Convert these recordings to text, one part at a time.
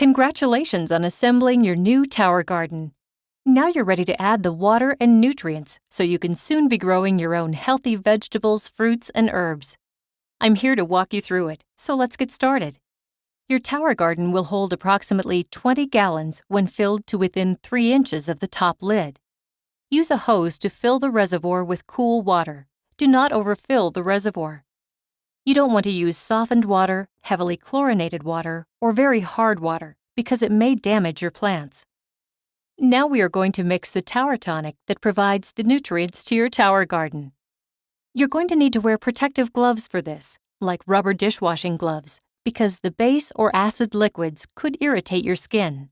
Congratulations on assembling your new tower garden. Now you're ready to add the water and nutrients so you can soon be growing your own healthy vegetables, fruits, and herbs. I'm here to walk you through it, so let's get started. Your tower garden will hold approximately 20 gallons when filled to within 3 inches of the top lid. Use a hose to fill the reservoir with cool water. Do not overfill the reservoir. You don't want to use softened water, heavily chlorinated water, or very hard water because it may damage your plants. Now we are going to mix the tower tonic that provides the nutrients to your tower garden. You're going to need to wear protective gloves for this, like rubber dishwashing gloves, because the base or acid liquids could irritate your skin.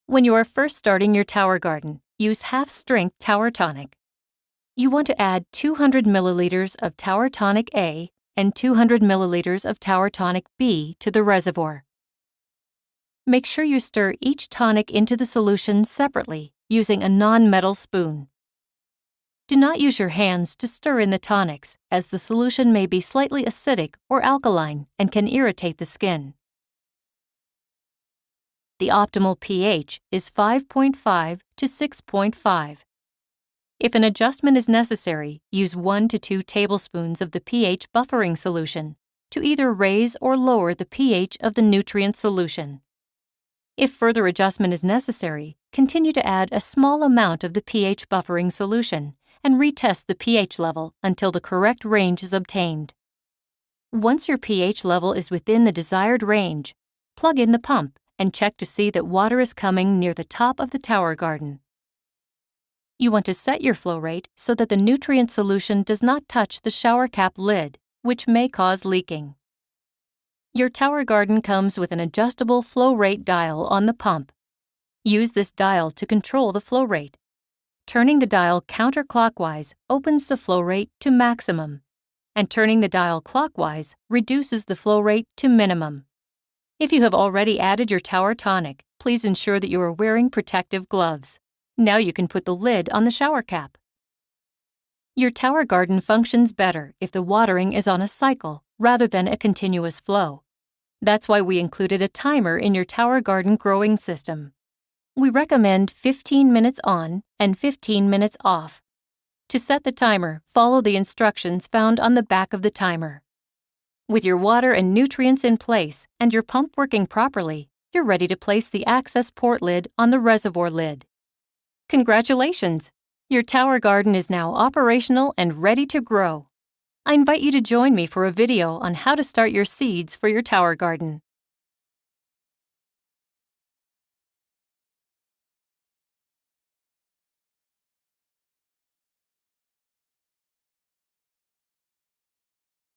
When you are first starting your tower garden, use half-strength tower tonic. You want to add 200 milliliters of tower tonic A and 200 milliliters of tower tonic B to the reservoir. Make sure you stir each tonic into the solution separately using a non-metal spoon. Do not use your hands to stir in the tonics, as the solution may be slightly acidic or alkaline and can irritate the skin. The optimal pH is 5.5 to 6.5. If an adjustment is necessary, use 1 to 2 tablespoons of the pH buffering solution to either raise or lower the pH of the nutrient solution. If further adjustment is necessary, continue to add a small amount of the pH buffering solution and retest the pH level until the correct range is obtained. Once your pH level is within the desired range, plug in the pump and check to see that water is coming near the top of the tower garden. You want to set your flow rate so that the nutrient solution does not touch the shower cap lid, which may cause leaking. Your tower garden comes with an adjustable flow rate dial on the pump. Use this dial to control the flow rate. Turning the dial counterclockwise opens the flow rate to maximum, and turning the dial clockwise reduces the flow rate to minimum. If you have already added your tower tonic, please ensure that you are wearing protective gloves. Now you can put the lid on the shower cap. Your tower garden functions better if the watering is on a cycle rather than a continuous flow. That's why we included a timer in your tower garden growing system. We recommend 15 minutes on and 15 minutes off. To set the timer, follow the instructions found on the back of the timer. With your water and nutrients in place and your pump working properly, you're ready to place the access port lid on the reservoir lid. Congratulations! Your tower garden is now operational and ready to grow. I invite you to join me for a video on how to start your seeds for your tower garden.